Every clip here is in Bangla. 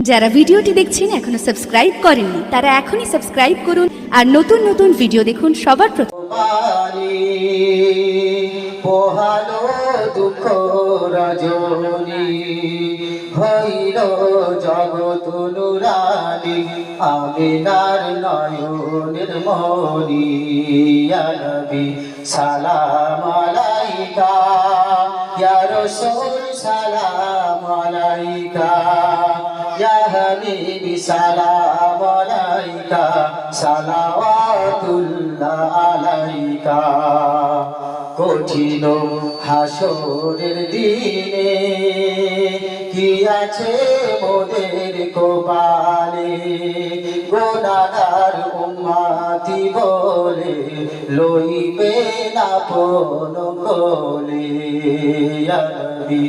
যারা ভিডিওটি দেখছেন এখনো সাবস্ক্রাইব করেননি তারা এখনই সাবস্ক্রাইব করুন আর নতুন নতুন ভিডিও দেখুন সবার প্রথম। পোহালো দুঃখ রজনী হইল জগৎ নুরানি আমিনার নয়নের মনি ইয়া নবী সালাম আলাইকা ইয়া রাসূল সালাম আলাইকা ইয়া হাবিবি সালাম আলাইকা সালাওয়াতুল্লাহ আলাইকা। কঠিন হাসরের দিনে কি আছে মোদের কপালে গুনাহগার উম্মতি বলে লইবে না আপন কোলে ইয়া নবী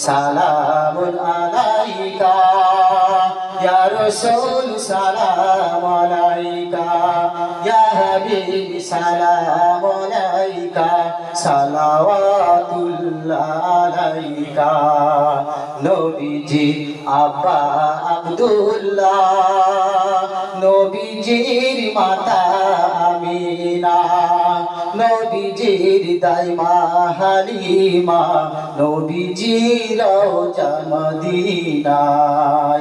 সালামুন আলাইকা ইয়া রাসূল সালাম আলাইকা ইয়া হাবিবি সালাম আলাইকা সালাওয়াতুল্লাহ আলাইকা। নবীজি আব্বা আব্দুল্লাহ নবীজির মাতা আমিনা নবীজির দাইমা হালিমা নবীজির রওজা মদিনা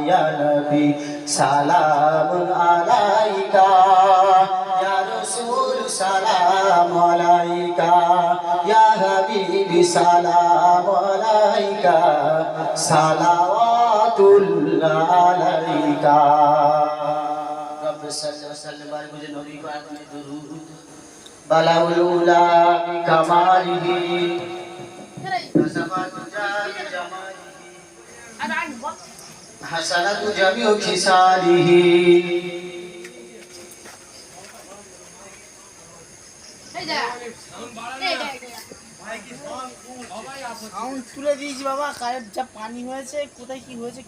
ইয়া নবী সালামুন আলাইকা ইয়া রাসূল সালাম আলাইকা ইয়া হাবিবি সালাম আলাইকা সালাওয়াতুল্লাহ আলাইকা। রব্বি সাল্লি ওয়া সাল্লিম বারিক মুঝে নবী को आखिरी दुरूद বালাউল উলা বিকামালিহি নসাবাতু জামি জামালিহি হাসানাতু জামিউ খিসালিহি। তুলে দিয়েছি বাবা, কারের যা পানি হয়েছে, কোথায় কি হয়েছে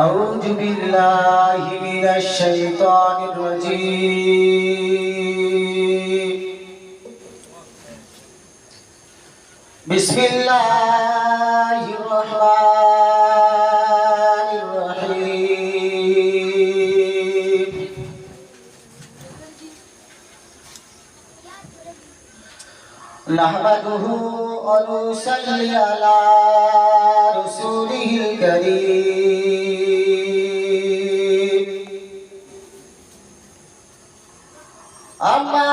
আউযু বিল্লাহি মিনাশ শাইতানির রাজীম। বিসমিল্লাহির রহমানির রহিম। নাহমাদুহু ওয়া নুসাল্লি আলা রাসূলিহিল কারীম। আম্মা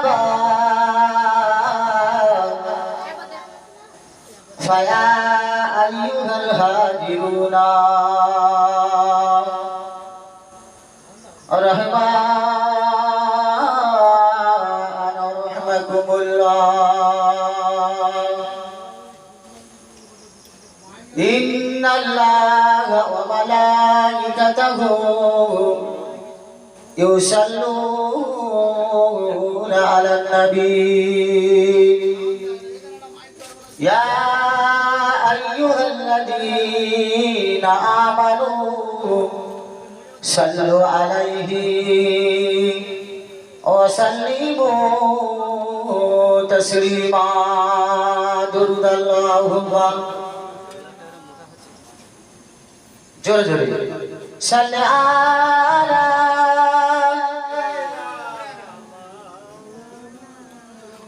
বা'দ ফায়া আইয়ুহাল হাজিরুনা ইন্নাল্লাহা ওয়া মালাইকাতাহু ইউসাল্লুনা আলান নবী ইয়া আইয়ুহাল্লাযীনা আমানু সাল্লু আলাইহি ওয়া সাল্লিমু তাসলিমা। দুরূদ আল্লাহুম্মা জোরে জোরে সাল্লি আলা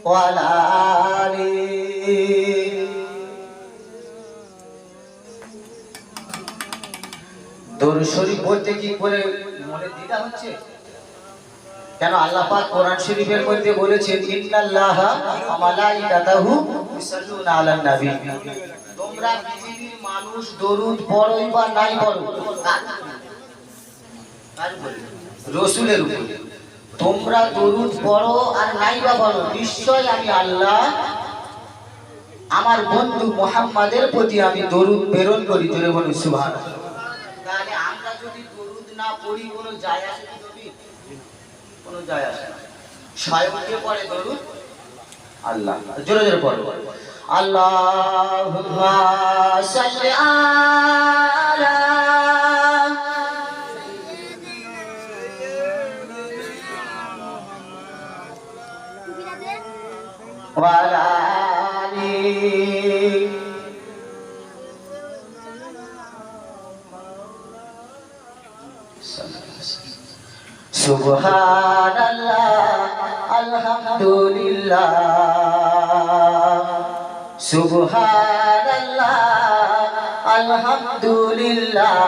ওয়া আলা আলি। দরুদ শরীফ বলতে কি করে মনে দ্বিধা হচ্ছে কেন? আল্লাহ পাক কোরআন শরীফের মধ্যে বলেছেন ইন্নাল্লাহা ওয়া মালাইকাতাহু ইউসাল্লুনা আলান নবী। তোমরা পৃথিবীর মানুষ দরুদ পড়োই বা নাই পড়ো রাসূলের উপর তোমরা দরুদ পড়ো আর নাই বা পড়ো, নিশ্চয় আমি আল্লাহ আমার বন্ধু মুহাম্মাদের প্রতি আমি দরুদ প্রেরণ করি। জোরে বলুন সুবহানাল্লাহ। তাহলে আমরা যদি দরুদ না পড়ি কোনো যায় আসে কি? নবী কোনো যায় আসে না। স্বয়ং কে পড়ে দরুদ? আল্লাহ। জোরে জোরে পড়ো আল্লাহুম্মা সাল্লি আলা ওয়া আলা আলি সুবহানাল্লাহ আলহামদুলিল্লাহ সুবহানাল্লাহ আলহামদুলিল্লাহ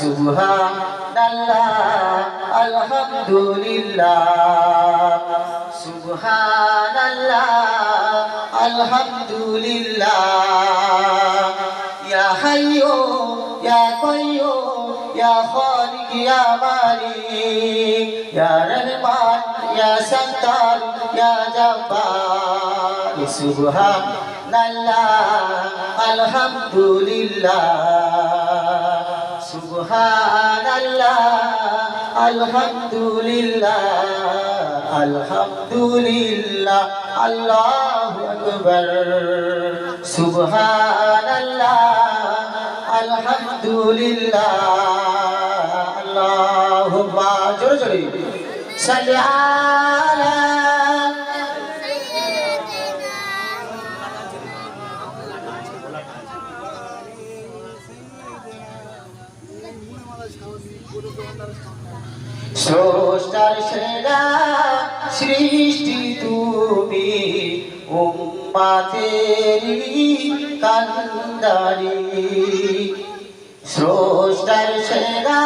সুবহানাল্লাহ আলহামদুলিল্লাহ সুবহানাল্লাহ আলহামদুলিল্লাহ ইয়া হাইয়্যু ইয়া কাইয়্যুম ইয়া খালিক ইয়া মালিক ইয়া রহমান ইয়া সত্তার ইয়া জব্বার সুবহানাল্লাহ আলহামদুলিল্লাহ সুবহানাল্লাহ আলহামদুলিল্লাহ আলহামদুলিল্লাহ আল্লাহু আকবার সুবহানাল্লাহ আলহামদুলিল্লাহ আল্লাহুম্মা জোরে জোরে সাল্লি আলা স্রষ্টার সেরা সৃষ্টি তুমি উম্মতেরি কান্দারি স্রষ্টার সেরা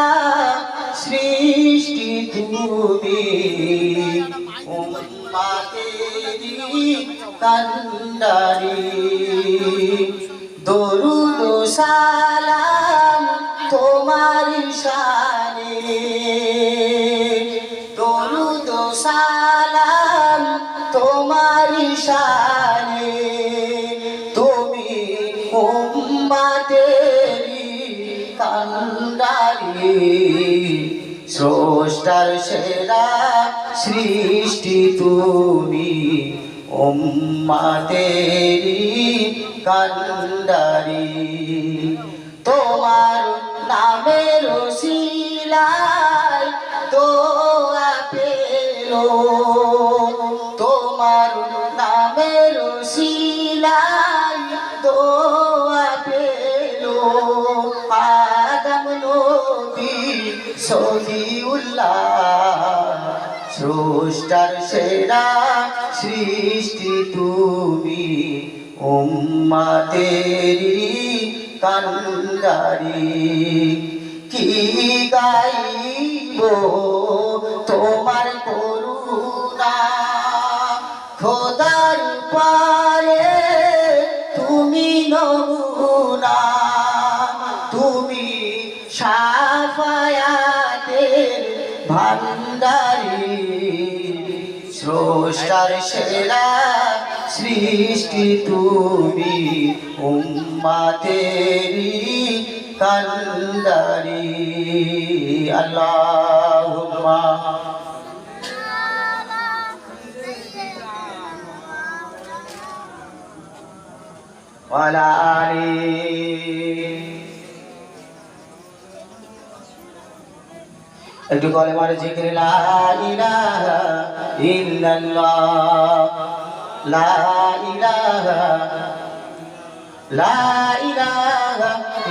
সৃষ্টি তুমি উম্মতেরি কান্দারি দরুদ ও সালাম তোমার শানে দরুদ ও সালাম তোমার শানে তুমি উম্মতেরি কান্ডারি স্রষ্টার সেরা সৃষ্টি তুমি উম্মতেরি কান্ডারি তোমার নামের ওসিলায় দোয়া পেলো তোমার নামের ওসিলায় দোয়া পেলো আদম নবী সফিউল্লাহ স্রষ্টার সেরা সৃষ্টি তুমি উম্মতেরি কান্ডারি কি গাইব তোমার করুণা খোদার পারে তুমি নমুনা তুমি শাফায়াতের ভান্ডারি স্রষ্টার সেরা সৃষ্টি তুমি উম্মতেরি কান্ডারি আল্লাহুম্মা ওয়ালা আলি একটু কলেমার জিকির লা ইলাহা ইল্লাল্লাহ লা ইলাহা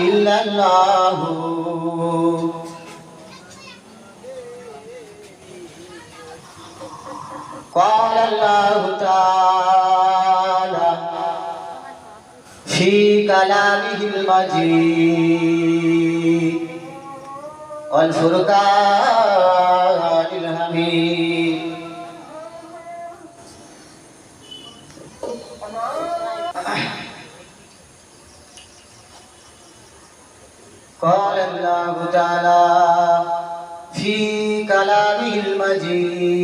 ইল্লাল্লাহ قال الله تعالى في كلامه المجيد والفرقان الحميد قال الله تعالى في كلامه المجيد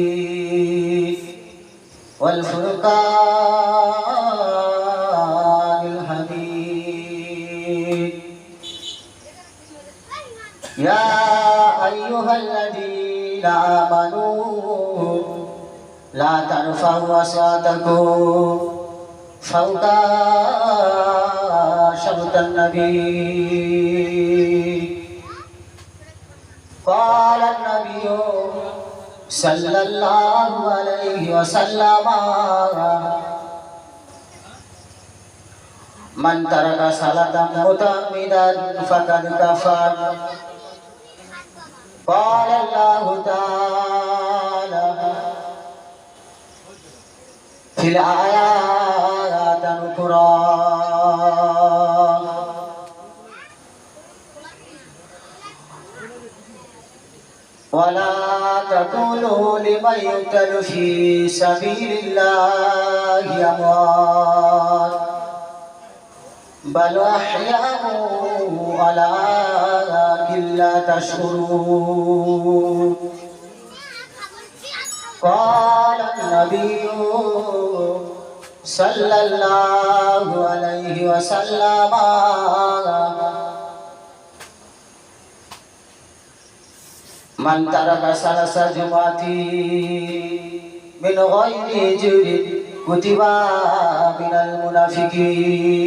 والفرقان الحميد يا أيها الذين آمنوا لا ترفعوا أصواتكم فوق صوت النبي قال النبي صلى الله عليه وسلم من ترك صلاة متعمدا فقد كفر قال الله تعالى في الآيات الأخرى ولا تقولوا لمن يقتل في سبيل الله أموات بل أحياء ولكن لا تشعرون قال النبي صلى الله عليه وسلم من ترك ثلاث جمعات من غير أجر كتب من المنافقين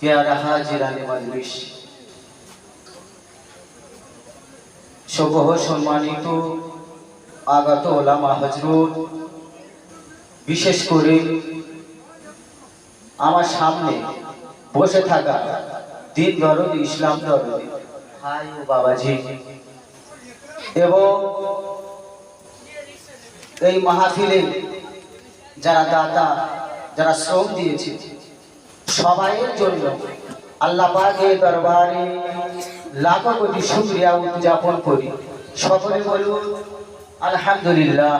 प्यारा हाजिरान मजलिस সবহ সম্মানিত আগত ওলামা হযরত বিশেষ করে আমার সামনে বসে থাকা দিন দরদি ইসলাম দরদি ভাই ও বাবাজি এবং এই মাহফিলে যারা দাতা যারা শ্রম দিয়েছে সবাইয়ের জন্য আল্লাহ পাকের দরবারে লাখো কোটি শুকরিয়া উদযাপন করি। সকলে বলুন আলহামদুলিল্লাহ।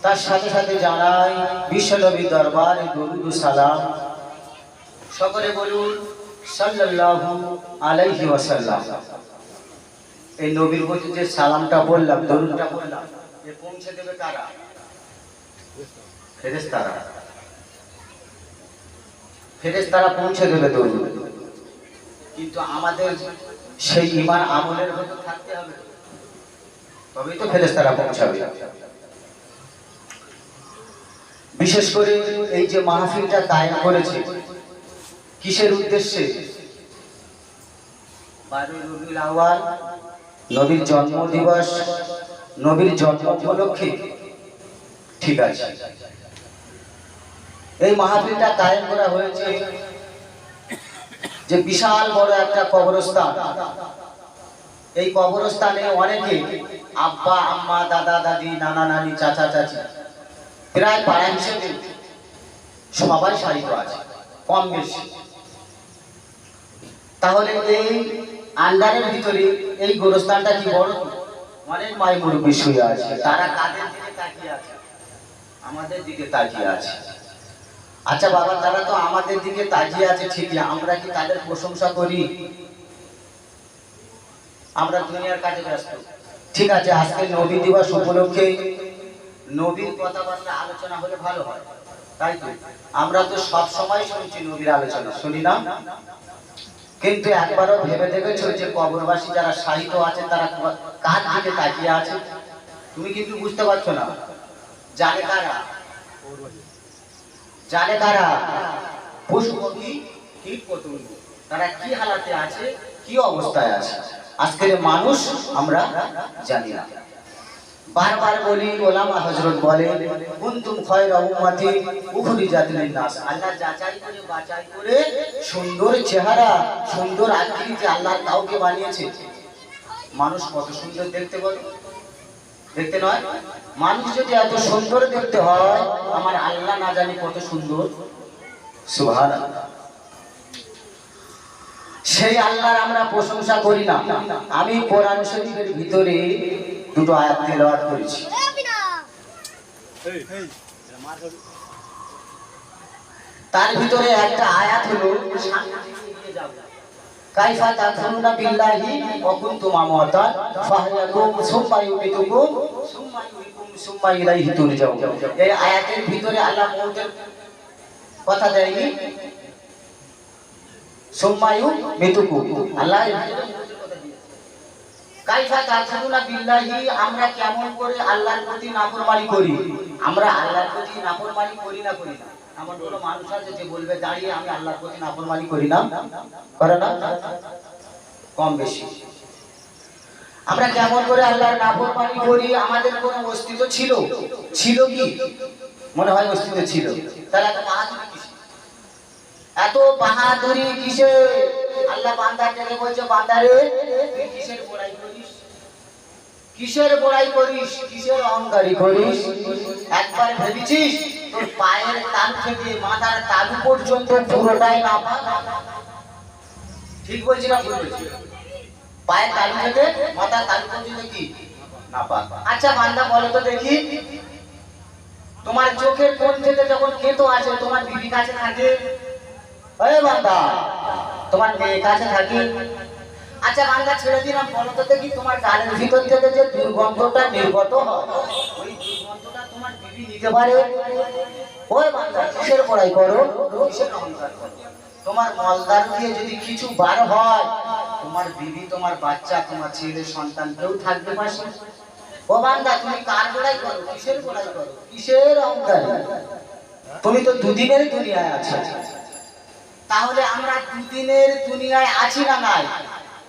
তার সাথে সাথে জানাই বিশ্বনবী দরবারে দরুদ ও সালাম। সকলে বলুন সাল্লাল্লাহু আলাইহি ওয়াসাল্লাম। এই নবীর প্রতি যে সালামটা বললাম, দরুদটা বললাম, এ পৌঁছে দেবে কারা? ফেরেশতারা। ফেরেশতারা পৌঁছে দেবে দরুদ, কিন্তু আমাদের সেই ঈমান আমলের মধ্যে থাকতে হবে, তবেই তো ফেরেশতারা পৌঁছাবে। বিশেষ করে এই যে মাহফিলটা কায়েম করেছে কিসের উদ্দেশ্যে? 12 রবিউল আউয়াল নবীর জন্ম দিবস, নবীর জন্ম উপলক্ষে। ঠিক আছে, এই মাহফিলটা কায়েম করা হয়েছে যে বিশাল বড় একটা কবরস্থান। এই কবরস্থানে অনেকে আব্বা আম্মা দাদা দাদি নানা নানি চাচা চাচি প্রায় পাড়া হিসেবে সবাই শায়িত আছে কম বেশি। তাহলে এই আন্ডারের ভিতরে এই গোরস্থানটা কি বড়? অনেক মাই মুরব্বী শুয়ে আছে। তারা কাদের দিকে তাকিয়ে আছে? আমাদের দিকে তাকিয়ে আছে। আচ্ছা বাবা, তারা তো আমাদের দিকে তাকিয়ে আছে ঠিকই, আমরা কি তাদের প্রশংসা করি? আমরা দুনিয়ার কাজে ব্যস্ত। ঠিক আছে, আজকে নবী দিবস উপলক্ষে নবীর কথাবার্তা আলোচনা হলে ভালো হয়, তাই তো? আমরা তো সব সময় শুনছি নবীর আলোচনা, শুনি না? কিন্তু একবারও ভেবে দেখেছো যে কবরবাসী যারা শায়িত আছে তারা কার দিকে তাকিয়ে আছে? তুমি কিন্তু বুঝতে পারছো না। জানে কারা? জানে কারা? পশু পক্ষী কীট পতঙ্গ, তারা কি হালাতে আছে, কি অবস্থায় আছে আজকের মানুষ আমরা জানি না। বারবার বলি, ওলামা হযরত বলে কুনতুম খায়রা উম্মাতি উখরিজাত লিন-নাস। আল্লাহ যাচাই করে বাছাই করে সুন্দর চেহারা, সুন্দর আকৃতি আল্লাহ কাউকে বানিয়েছে। মানুষ কত সুন্দর দেখতে বলে? দেখতে নয়? মানুষ যদি এত সুন্দর দেখতে হয়, আমার আল্লাহ না জানি কত সুন্দর। সুবহানাল্লাহ। সেই আল্লাহর আমরা প্রশংসা করি না। আমি কোরআন শরীফের ভিতরে দুটো আয়াত তেলাওয়াত করেছি। তার ভিতরে একটা আয়াত হলো কাইফা তাকুনুনা বিল্লাহি ওয়া কুনতুম আমওয়াতান ফাহয়াকুম সুম্মা ইউমিতুকুম সুম্মা ইউহয়িকুম সুম্মা ইলাইহি তুরজাউন। এই আয়াতের ভিতরে আল্লাহ মউতের কথা দেয়নি, সুম্মা ইউমিতুকুম আল্লাহ কাইফা তাকুনুনা বিল্লাহি, আমরা কেমন করে আল্লাহর প্রতি নাফরমানি করি? আমরা আল্লাহর প্রতি নাফরমানি করি না? করি না? এমন কোনো মানুষ আছে যে বলবে দাঁড়িয়ে আমি আল্লাহর প্রতি নাফরমানি করি না? করে না? কম বেশি। আমরা কেমন করে আল্লাহর নাফরমানি করি? আমাদের কোনো অস্তিত্ব ছিল? ছিল কি? মনে হয় অস্তিত্ব ছিল। তাহলে এত বাহাদুরি কিসে? এত বাহাদুরি কিসে? আল্লাহ বান্দাটাকে বলছে, বান্দারে তুই কিসের বড়াই করিস, কিসের বড়াই করিস, কিসের অহংকারী করিস? একবার ভেবেছিস তোর পায়ের তালু থেকে মাথার তালু পর্যন্ত পুরোটাই নাপাক? ঠিক বলছি না ভুল বলছি? পায়ের তালু থেকে মাথার তালু পর্যন্ত কি নাপাক? আচ্ছা বান্দা বলো তো দেখি, তোমার চোখের কোণ থেকে যখন কেতো আছে তোমার বিবি কাছে থাকে? ওই বান্দা, তোমার মেয়ে কাছে থাকে? আচ্ছা বান্দা ছেড়ে দিলাম, বলো তো দেখি তোমার গালের ভিতর থেকে যে দুর্গন্ধটা নির্গত হয়, ওই দুর্গন্ধটা তোমার বিবি নিতে পারে? ওই বান্দা কিসের বড়াই করো, কিসের অহংকার করো? তোমার মলদার দিয়ে যদি কিছু বার হয়, তোমার বিবি, তোমার বাচ্চা, তোমার ছেলে সন্তান কেউ থাকবে পাশে? ও বান্দা তুমি কার বড়াই করো, কিসের বড়াই করো, কিসের অহংকার? তুমি তো দুদিনের দুনিয়ায় আছো। তাহলে আমরা দুদিনের দুনিয়ায় আছি না নাই?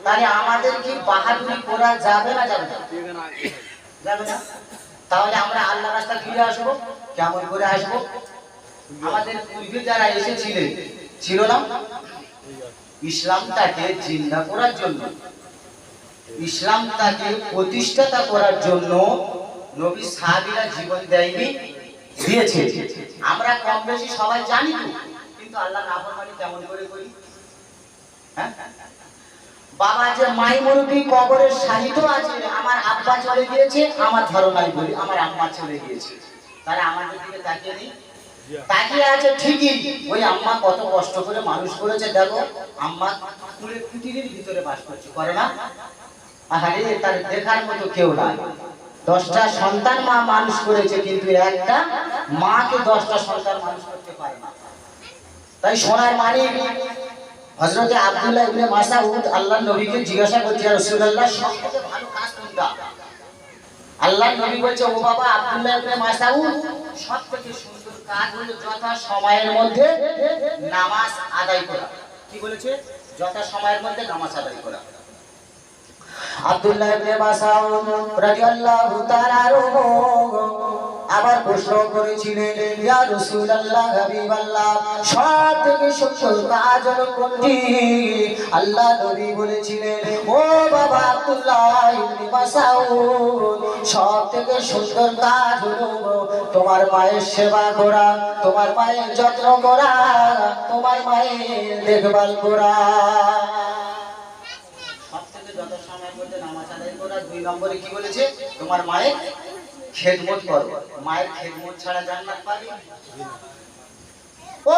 তাহলে আমাদের কি বাহাদুরি করা যাবে না যাবে না? যাবে না? তাহলে আমরা আল্লাহর রাস্তা ফিরে আসবো, কেমন করে আসবো? আমাদের পূর্বে যারা এসেছিলেন ছিল না ইসলামটাকে জিন্দা করার জন্য, ইসলামটাকে প্রতিষ্ঠাতা করার জন্য নবী সাহাবীরা জীবন দেয়নি, দিয়েছে। আমরা কম বেশি সবাই জানি তো, কিন্তু আল্লাহ নাফরমানি কেমন করে করি? হ্যাঁ, বাবা যে মাই মুরব্বি কবরে সাহিত্য আছে, আমার আব্বা চলে গিয়েছে, আমার ধারণাই বলি আমার আম্মা চলে গিয়েছে, তাহলে আমাদের দিকে তাকিয়ে নেই? তাকিয়ে আছে ঠিকই, ওই আম্মা কত কষ্ট করে মানুষ করেছে, দেখো আম্মা কুটিরের ভিতরে বাস করছে, করে না? আরে তার দেখার মতো কেউ নাই। 10টা সন্তান মা মানুষ করেছে, কিন্তু একটা মাকে 10টা সন্তান মানুষ করতে পারে না। তাই সোনার মানিক হযরতে আব্দুল্লাহ ইবনে মাসউদ আল্লাহর নবীকে জিজ্ঞাসা করছে, ইয়া রাসূলুল্লাহ সবথেকে ভালো কাজ কোনটা? আল্লাহর নবী বলছে, ও বাবা আব্দুল্লাহ ইবনে মাসউদ, সবথেকে সুন্দর কাজ হলো যথা সময়ের মধ্যে নামাজ আদায় করা। কি বলেছে? যথা সময়ের মধ্যে নামাজ আদায় করা। আব্দুল্লাহ ইবনে মাসউদ রাদিয়াল্লাহু তাআলা আনহু আবার প্রশ্ন করেছিলেন, ইয়া রাসূলুল্লাহ হাবিবাল্লাহ, সবথেকে সুন্দর কাজ হলো কোনটি? আল্লাহ নবী বলেছিলেন, ও বাবা আব্দুল্লাহ ইবনে মাসউদ, সবথেকে সুন্দর কাজ হলো তোমার মায়ের সেবা করা, তোমার মায়ের যত্ন করা, তোমার মায়ের দেখভাল করা। যত সময়ের মধ্যে নামাজ আদায় করা। 2 নম্বরে কি বলেছে? তোমার মায়ের খেদমত করো। মায়ের খেদমত ছাড়া জান্নাত পাবে? ও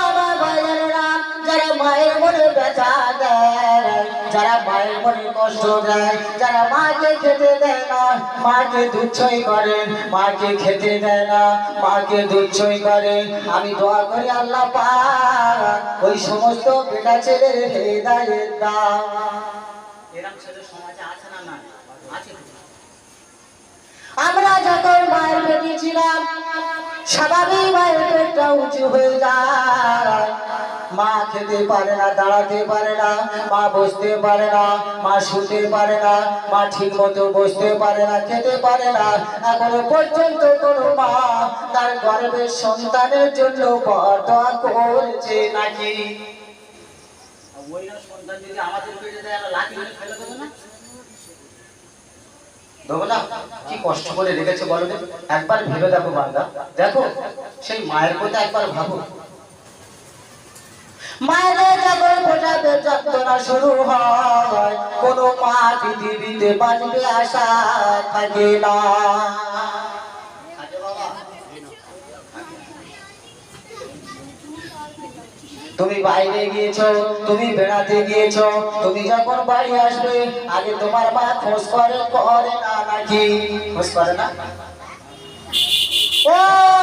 আমার ভাইয়েরা, যারা মায়ের মনে ব্যথা দেয়, যারা মায়ের মনে কষ্ট দেয়, যারা মাকে খেতে দেয় না, মাকে দুচ্ছই করেন, মাকে খেতে দেয় না, মাকে দুচ্ছই করেন, আমি দোয়া করি আল্লাহ পাক ওই সমস্ত বেটা ছেলের হেদায়েত দাও। এরকম ছেলে সমাজে আছে না? না আছে। আমরা যখন মায়ের পেটে ছিলাম, স্বাভাবিক মায়ের পেটটা উঁচু হয়ে যায়, মা খেতে পারে না, দাঁড়াতে পারে না, মা বসতে পারে না, মা শুতে পারে না, মা ঠিক মতো বসতে পারে না, খেতে পারে না। এখনো পর্যন্ত কোনো মা তার গর্ভের সন্তানের জন্য বরদোয়া করেছে নাকি? ওই না সন্তান যদি আমাদের পেটে দেয়, আমরা লাঠি মেরে ফেলে দেবো না? দেবো না? কি কষ্ট করে রেখেছে বলো তো? একবার ভেবে দেখো বান্দা, দেখো সেই মায়ের কথা একবার ভাবো। মায়ের যখন ফোটাতে যন্ত্রণা শুরু হয়, কোনো মা পৃথিবীতে বাঁচবে আশা থাকে না। তুমি বাইরে গিয়েছো, তুমি বেড়াতে গিয়েছো, তুমি যখন বাড়ি আসবে আগে তোমার মা খোঁজ করে না নাকি? খোঁজ করে না? ও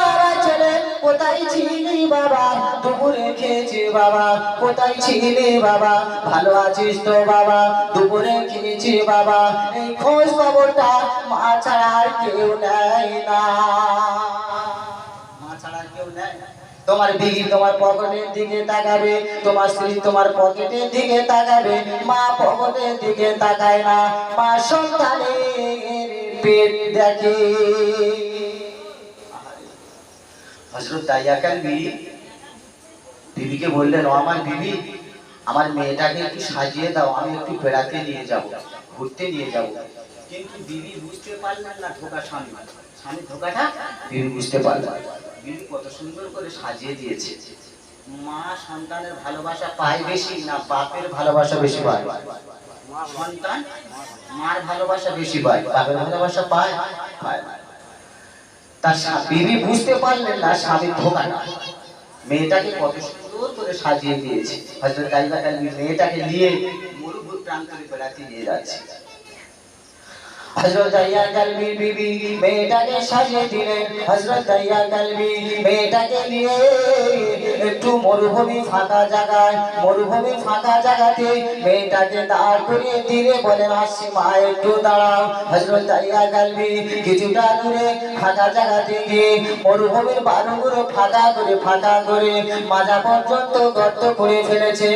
আমার ছেলে কোথায় ছিলি বাবা, দুপুরে খেয়েছি বাবা, কোথায় ছিলি বাবা, ভালো আছিস তো বাবা, দুপুরে খেয়েছি বাবা, এই খোঁজ খবরটা মা ছাড়া আর কেউ নেয় না। মা ছাড়া কেউ নেয়? তোমার বিবি তোমার পকেটের দিকে তাকাবে, তোমার স্ত্রী তোমার পকেটের দিকে তাকাবে, মা পকেটের দিকে তাকায় না, মা সন্তানের পেট দেখে। হযরত দাইয়া কালবি বিবিকে বললেন, ও আমার বিবি, আমার মেয়েটাকে একটু সাজিয়ে দাও, আমি একটু বেড়াতে নিয়ে যাব, ঘুরতে নিয়ে যাব। কিন্তু বিবি বুঝতে পারলেন না ধোকা স্বামী, স্বামীর ধোকাটা বিবি বুঝতে পারলেন। বিবি কত সুন্দর করে সাজিয়ে দিয়েছে। মা সন্তানের ভালোবাসা পায় বেশি না বাপের ভালোবাসা বেশি পায়? সন্তান মার ভালোবাসা বেশি পায়, বাপের ভালোবাসা পায় পায় না। তার বিবি বুঝতে পারলেন না স্বামীর ধোকাটা। মেয়েটাকে কত সুন্দর করে সাজিয়ে দিয়েছে। হযরত আয়েশা কালবি মেয়েটাকে নিয়ে মরুভূমি প্রান্তরে বেড়াতে নিয়ে যাচ্ছে। হযরত আয়েশা কালবি বিবি মেয়েটাকে সাজিয়ে দিলেন। হযরত আয়েশা কালবি মেয়েটাকে নিয়ে একটু মরুভূমি ফাঁকা জায়গাতে মেয়েটাকে দাঁড় করিয়ে দিয়ে বলেন, আসি মা একটু দাঁড়াও। হযরত আয়েশা কালবি কিছুটা দূরে ফাঁকা জায়গাতে গিয়ে মরুভূমির বালুগুলো ফাঁকা করে মাজা পর্যন্ত গর্ত করে ফেলেছে।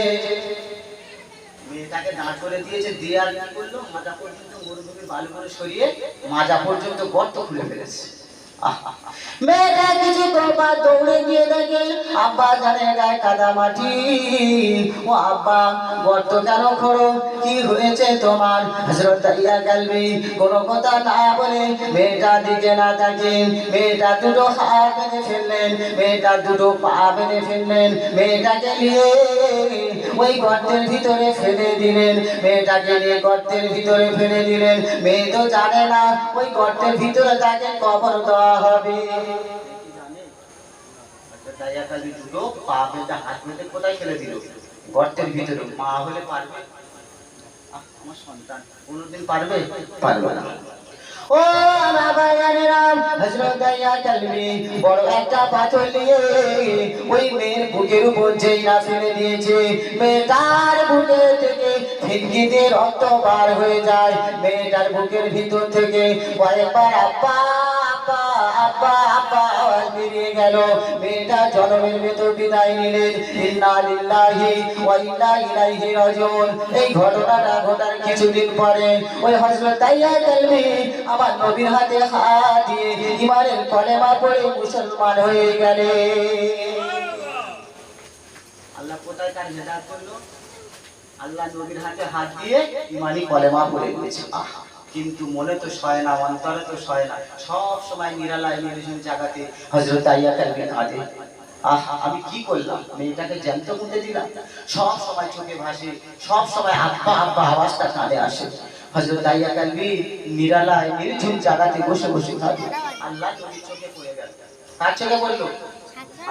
মেয়েটাকে দাঁড় করে দিয়েছে, দিয়ে আর কি করলো, মাজা পর্যন্ত মরুভূমির বালুগুলো সরিয়ে মাজা পর্যন্ত গর্ত খুলে ফেলেছে। মেয়েটা কিছু করবার দৌড়ে গিয়ে দেখে আব্বা জানের গায়ে কাদা মাটি। ও আব্বা গর্ত কেন খোঁড়ো, কি হয়েছে তোমার? হযরত আয়েশা কালবি কোনো কথা না বলে মেয়েটার দিকে না তাকিয়ে মেয়েটা দুটো হাত বেঁধে ফেললেন, মেয়েটা দুটো পা বেঁধে ফেললেন, মেয়েটাকে নিয়ে ওই গর্তের ভিতরে ফেলে দিলেন। মেয়েটাকে নিয়ে গর্তের ভিতরে ফেলে দিলেন। মেয়ে তো জানে না ওই গর্তের ভিতরে তাকে কবর দেওয়া হবে। দুটো পা বেঁধে হাত বেঁধে কোথায় ফেলে দিল? গর্তের ভিতরে। মা হলে পারবে? আমার সন্তান কোনোদিন পারবে? পারবে না। ও বাবা জানেরাম, হযরত আয়েশা কালবি বড় একটা পাথর নিয়ে ওই মেয়ের বুকের উপর যেই না ফেলে দিয়েছে, মেয়েটার বুকের থেকে ফিনকিতে রক্ত বার হয়ে যায়। মেয়েটার বুকের ভিতর থেকে কয়েকবার আব্বা আব্বা আব্বা আব্বা আওয়াজ বেরিয়ে গেল। মেয়েটা জনমের ভেতর বিদায় নিলেন। ইন্না লিল্লাহি ওয়া ইন্না ইলাইহি রাজিউন। এই ঘটনাটা ঘটার কিছুদিন পরে ওই হযরত আয়েশা কালবি আমার নবীর হাতে হাত দিয়ে ঈমানের কলেমা পড়ে মুসলমান হয়ে গেলেন। আল্লাহ কোথায় তার হেদায়েত করলো? আল্লাহ নবীর হাতে হাত দিয়ে ঈমানি কলেমা পড়ে দিয়েছে। কিন্তু মনে তো সয় না, অন্তরে তো সয় না। সব সময় নিরালায় নির্জন জায়গাতে হযরত আয়েশা কালবি কাঁদে। আমি কি করলাম? মেয়েটাকে জ্যান্ত মুতে দিলাম। সব সময় চোখে ভাসে, সব সময় আব্বা আব্বা আওয়াজটা কানে আসে। হযরত আয়েশা কালবি নিরালায় নির্জন জায়গাতে বসে বসে কাঁদে। আল্লাহ নবীর চোখে পড়ে গেল। কার চোখে পড়লো?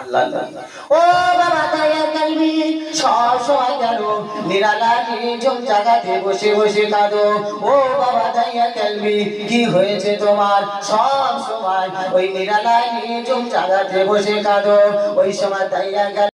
আল্লাহ। ও বাবা আয়েশা কালবি সব সময় গেল নিরালায় নির্জন জায়গাতে বসে বসে কাঁদো। ও বাবা আয়েশা কালবি কি হয়েছে তোমার? সব সময় ওই নিরালায় নির্জন জায়গাতে বসে কাঁদো। ওই সময় আয়েশা